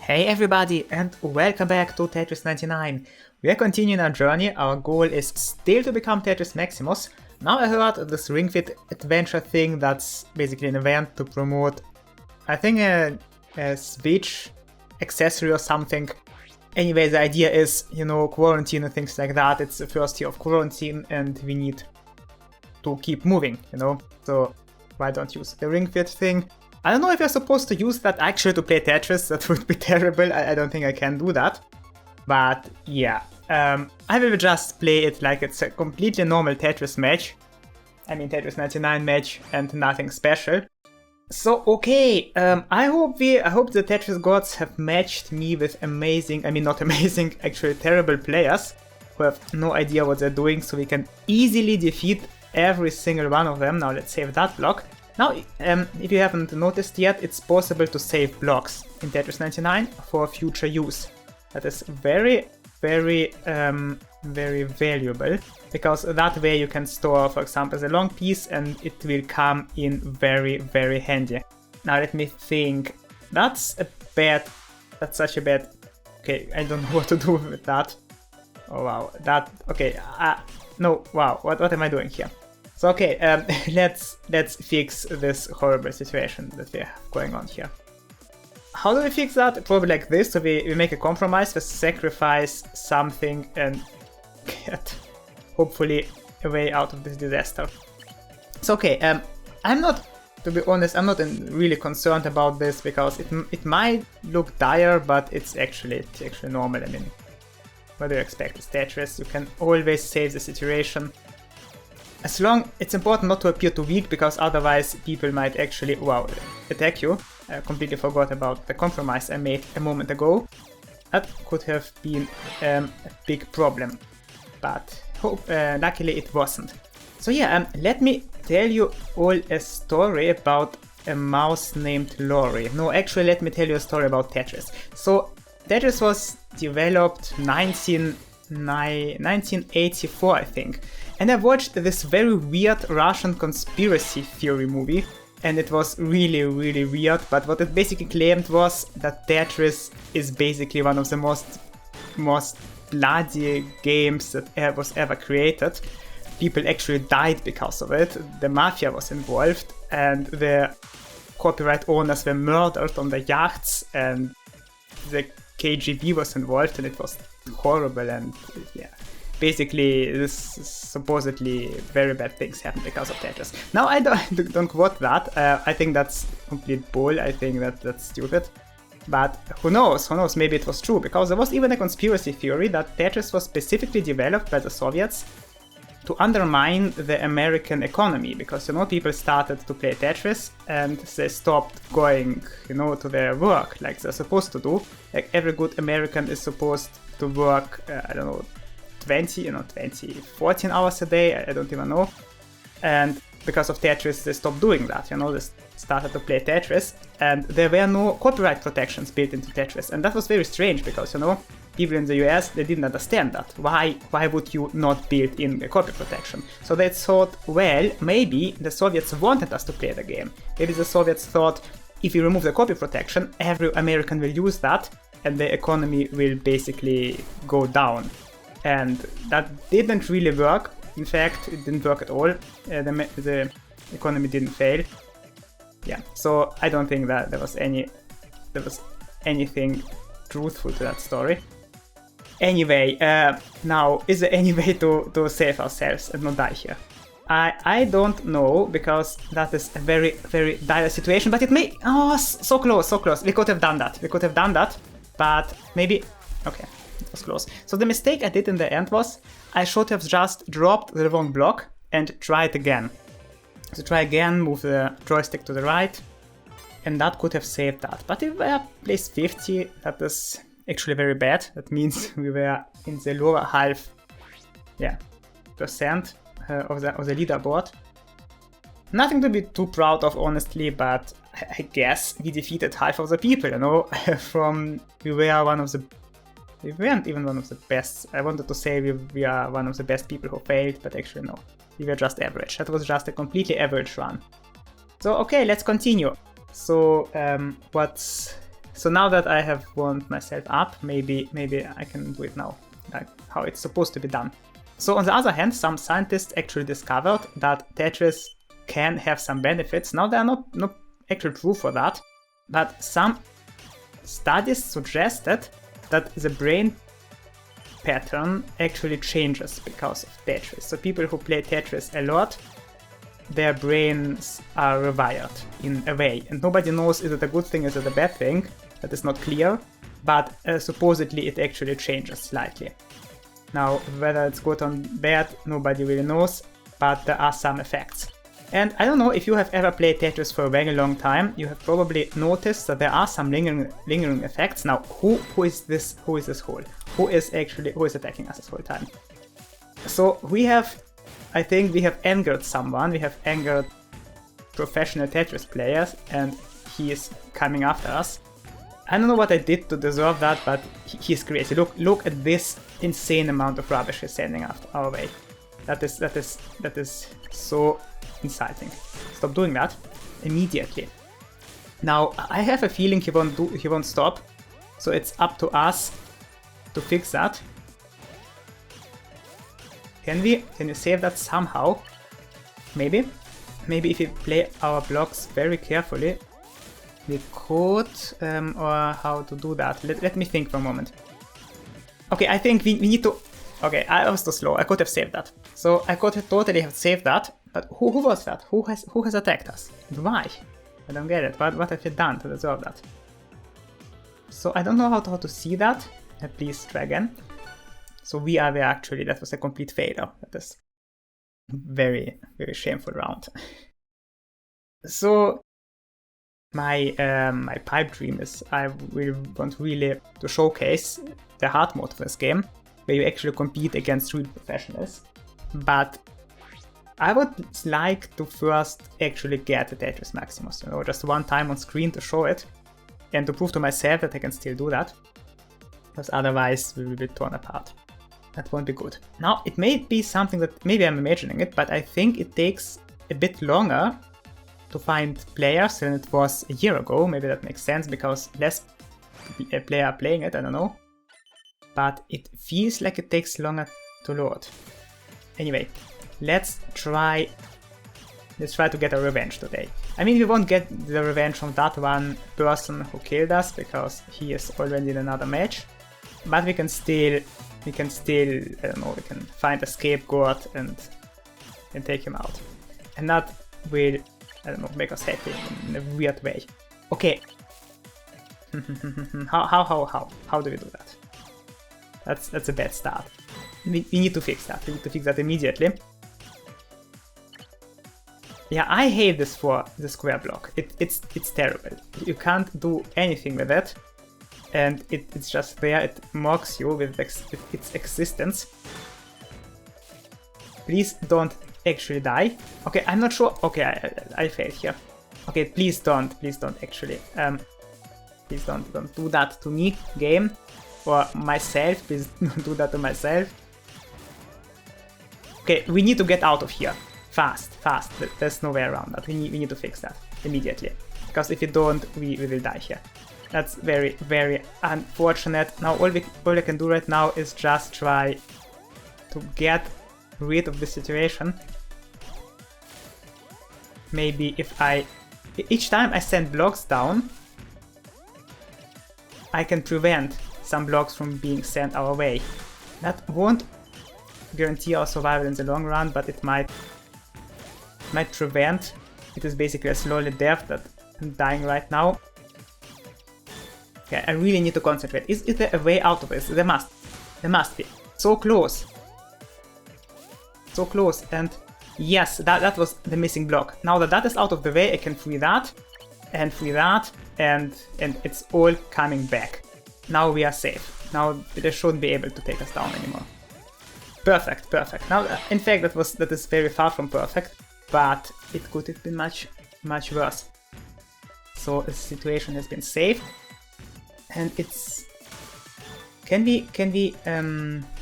Hey everybody, and welcome back to Tetris 99. We are continuing our journey. Our goal is still to become Tetris Maximus. Now I heard this Ring Fit adventure thing that's basically an event to promote, I think, a Switch accessory or something. Anyway, the idea is, quarantine and things like that. It's the first year of quarantine and we need to keep moving, So why don't use the Ring Fit thing? I don't know if you're supposed to use that actually to play Tetris. That would be terrible. I don't think I can do that. But yeah, I will just play it like it's a completely normal Tetris match. I mean Tetris 99 match and nothing special. So okay, I hope the Tetris gods have matched me with not amazing, actually terrible players who have no idea what they're doing, so we can easily defeat every single one of them. Now let's save that block. Now, if you haven't noticed yet, it's possible to save blocks in Tetris 99 for future use. That is very, very, very valuable, because that way you can store, for example, the long piece and it will come in very, very handy. Now let me think. That's such a bad... Okay, I don't know what to do with that. Oh wow, okay, no, wow, what am I doing here? So okay, let's fix this horrible situation that we have going on here. How do we fix that? Probably like this. So we make a compromise, we sacrifice something and get hopefully a way out of this disaster. So okay, to be honest, I'm not really concerned about this, because it might look dire, but it's actually normal. I mean, what do you expect? It's Tetris. You can always save the situation. As long, it's important not to appear too weak, because otherwise people might actually, attack you. I completely forgot about the compromise I made a moment ago. That could have been a big problem, but luckily it wasn't. So yeah, let me tell you all a story about a mouse named Lori. No, actually let me tell you a story about Tetris. So Tetris was developed 1984, I think. And I watched this very weird Russian conspiracy theory movie, and it was really, really weird, but what it basically claimed was that Tetris is basically one of the most bloody games that was ever created. People actually died because of it, the mafia was involved, and the copyright owners were murdered on the yachts, and the KGB was involved, and it was horrible, and yeah. Basically, this supposedly very bad things happen because of Tetris. Now, I don't quote that. I think that's complete bull. I think that's stupid. But who knows? Who knows? Maybe it was true, because there was even a conspiracy theory that Tetris was specifically developed by the Soviets to undermine the American economy, because people started to play Tetris and they stopped going, to their work like they're supposed to do. Like every good American is supposed to work, 14 hours a day, I don't even know. And because of Tetris, they stopped doing that, they started to play Tetris, and there were no copyright protections built into Tetris. And that was very strange, because, people in the US, they didn't understand that. Why would you not build in a copy protection? So they thought, well, maybe the Soviets wanted us to play the game. Maybe the Soviets thought, if we remove the copy protection, every American will use that, and the economy will basically go down. And that didn't really work. In fact, it didn't work at all. The economy didn't fail. Yeah, so I don't think that there was anything truthful to that story. Anyway, now, is there any way to save ourselves and not die here? I don't know, because that is a very, very dire situation, but it may... Oh, so close, so close. We could have done that, but maybe... Okay. It was close. So the mistake I did in the end was I should have just dropped the wrong block and tried again. So try again, move the joystick to the right, and that could have saved that. But if we were placed 50, that is actually very bad. That means we were in the lower half, percent of the leaderboard. Nothing to be too proud of, honestly, but I guess we defeated half of the people, We weren't even one of the best. I wanted to say we are one of the best people who failed, but actually no. We were just average. That was just a completely average run. So okay, let's continue. So what's So now that I have warmed myself up, maybe I can do it now, like how it's supposed to be done. So on the other hand, some scientists actually discovered that Tetris can have some benefits. Now there are no actual proof for that, but some studies suggested that the brain pattern actually changes because of Tetris. So people who play Tetris a lot, their brains are rewired in a way, and nobody knows is it a good thing, is it a bad thing. That is not clear, but supposedly it actually changes slightly. Now, whether it's good or bad, nobody really knows, but there are some effects. And I don't know if you have ever played Tetris for a very long time, you have probably noticed that there are some lingering effects. Now, who is this whole? Who is attacking us this whole time? So I think we have angered someone, we have angered professional Tetris players, and he is coming after us. I don't know what I did to deserve that, but he's crazy. Look at this insane amount of rubbish he's sending our way. That is so insulting. Stop doing that immediately. Now I have a feeling he won't stop, so it's up to us to fix that. Can you save that somehow? Maybe if we play our blocks very carefully, we could, or how to do that. Let me think for a moment. Okay, I think we need to... Okay, I was too slow. I could have saved that. So I could have totally have saved that. But who was that? Who has attacked us? Why? I don't get it. What have you done to deserve that? So I don't know how to see that. Please try again. So we are there actually. That was a complete failure. That is very, very shameful round. So my pipe dream is I want really to showcase the hard mode of this game, where you actually compete against real professionals. But I would like to first actually get the Tetris Maximus, just one time on screen to show it, and to prove to myself that I can still do that, because otherwise we will be torn apart. That won't be good. Now, it may be something that maybe I'm imagining it, but I think it takes a bit longer to find players than it was a year ago. Maybe that makes sense because less players are playing it, I don't know. But it feels like it takes longer to load. Anyway, let's try to get a revenge today. I mean, we won't get the revenge from that one person who killed us because he is already in another match. But we can still, I don't know, we can find a scapegoat and take him out. And that will, I don't know, make us happy in a weird way. Okay. How do we do that? That's a bad start. We need to fix that. We need to fix that immediately. Yeah, I hate this for the square block. It's terrible. You can't do anything with it, and it's just there. It mocks you with its existence. Please don't actually die. Okay, I'm not sure. Okay, I failed here. Okay, please don't actually. Please don't do that to me, game, or myself. Please don't do that to myself. Okay, we need to get out of here. Fast. There's no way around that. We need to fix that immediately. Because if we don't, we will die here. That's very, very unfortunate. Now all I can do right now is just try to get rid of the situation. Maybe if each time I send blocks down, I can prevent some blocks from being sent our way. That won't guarantee our survival in the long run, but it might prevent. It is basically a slowly death that I'm dying right now. Okay, I really need to concentrate. Is there a way out of this? There must be. So close. So close, and yes, that was the missing block. Now that is out of the way, I can free that, and it's all coming back. Now we are safe. Now they shouldn't be able to take us down anymore. Perfect. Now, in fact, that is very far from perfect, but it could have been much worse. So the situation has been saved, and it's... Can we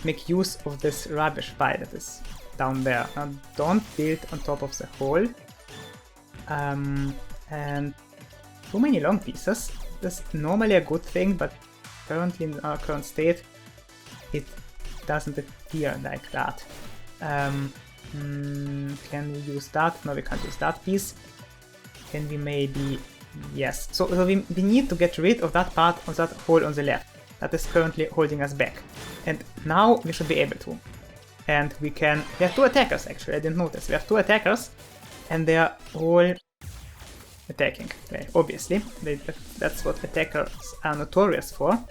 make use of this rubbish pile that is down there? Now, don't build on top of the hole. And too many long pieces. is normally a good thing, but currently in our current state, it doesn't appear like that. Can we use that? No, we can't use that piece. Can we maybe... Yes. So we need to get rid of that part of that hole on the left that is currently holding us back. And now we should be able to. And we have 2 attackers actually, I didn't notice. We have 2 attackers and they are all attacking, obviously. That's what attackers are notorious for.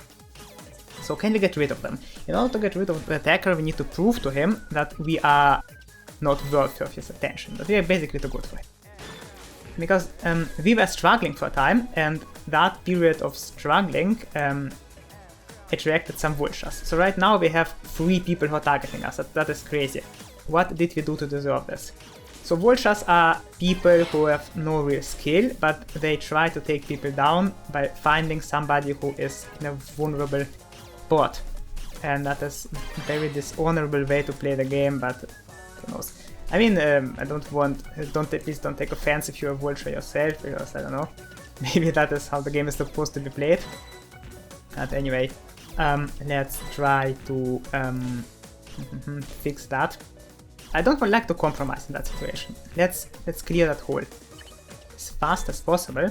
So can we get rid of them? In order to get rid of the attacker, we need to prove to him that we are not worthy of his attention, that we are basically too good for him. Because we were struggling for a time, and that period of struggling attracted some vultures. So right now we have 3 people who are targeting us. That is crazy. What did we do to deserve this? So vultures are people who have no real skill, but they try to take people down by finding somebody who is in a vulnerable spot. And that is a very dishonorable way to play the game, but who knows. I mean, please don't take offense if you're a vulture yourself, because I don't know, maybe that is how the game is supposed to be played. But anyway, let's try to fix that. I don't like to compromise in that situation. Let's clear that hole as fast as possible.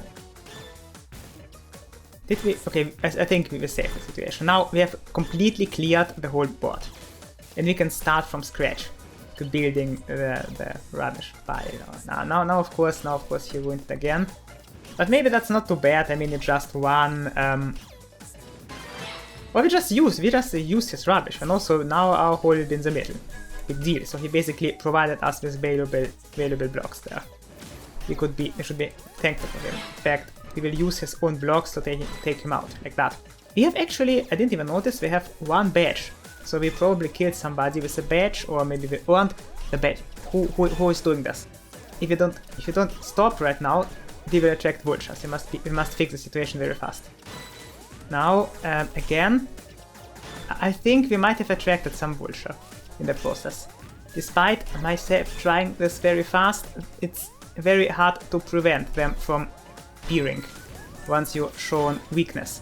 Did we? Okay, I think we will save the situation. Now we have completely cleared the whole board, and we can start from scratch to building the rubbish pile. Now of course he ruined it again, but maybe that's not too bad. I mean, it's just one. Well, we just use his rubbish, and also now our hole is in the middle. Big deal. So he basically provided us with valuable blocks there. We should be thankful for him. In fact, we will use his own blocks to take him out, like that. We have actually, I didn't even notice, we have 1 badge. So we probably killed somebody with a badge, or maybe we earned the badge. Who is doing this? If you don't stop right now, we will attract vultures. We must fix the situation very fast. Now, again, I think we might have attracted some vulture in the process. Despite myself trying this very fast, it's very hard to prevent them from appearing once you've shown weakness.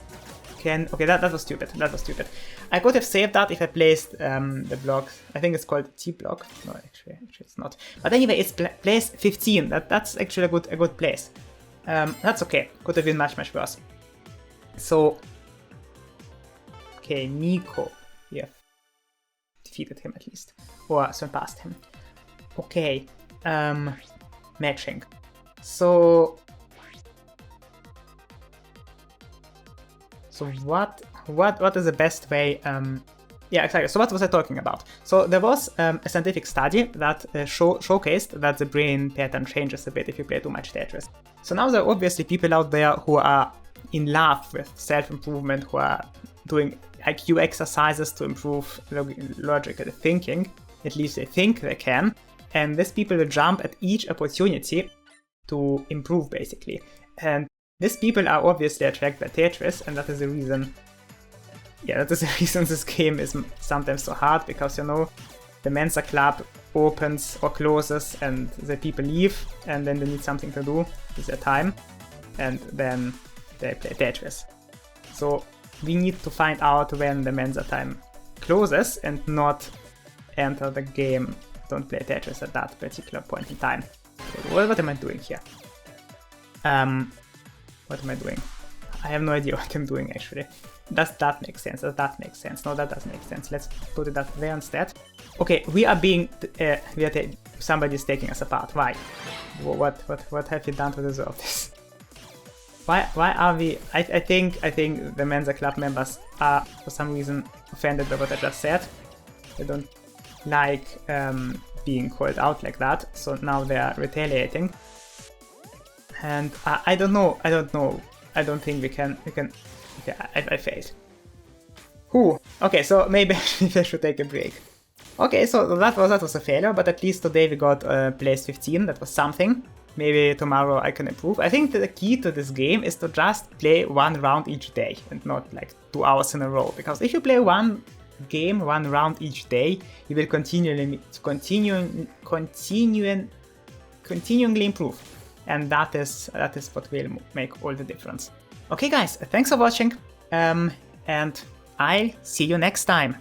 Okay, that was stupid. I could have saved that if I placed the block. I think it's called T block. No, actually it's not. But anyway, it's place 15. That's actually a good place. That's okay. Could have been much worse. So, okay, Nico. Yeah. Defeated him at least, or surpassed him. Okay, matching. So what is the best way? Yeah, exactly. So what was I talking about? So there was a scientific study that showcased that the brain pattern changes a bit if you play too much Tetris. So now there are obviously people out there who are in love with self-improvement, who are doing IQ exercises to improve logical thinking. At least they think they can. And these people will jump at each opportunity to improve, basically. And these people are obviously attracted by Tetris, and that is the reason. Yeah, that is the reason this game is sometimes so hard, because, you know, the Mensa Club opens or closes and the people leave, and then they need something to do with their time, and then they play Tetris. So we need to find out when the Mensa time closes and not enter the game, don't play Tetris at that particular point in time. So what am I doing here? What am I doing? I have no idea what I'm doing, actually. Does that make sense? Does that make sense? No, that doesn't make sense. Let's put it that there instead. Okay, somebody's taking us apart. Why? What have we done to deserve this? Why are we? I think the Mensa Club members are for some reason offended by what I just said. They don't like being called out like that, so now they are retaliating. And I don't know. I don't think we can. Okay, I failed. Okay, so maybe I should take a break. Okay, so that was a failure, but at least today we got place 15. That was something. Maybe tomorrow I can improve. I think that the key to this game is to just play 1 round each day and not like 2 hours in a row. Because if you play 1 game, 1 round each day, you will continually improve. And that is what will make all the difference. Okay guys, thanks for watching, and I'll see you next time.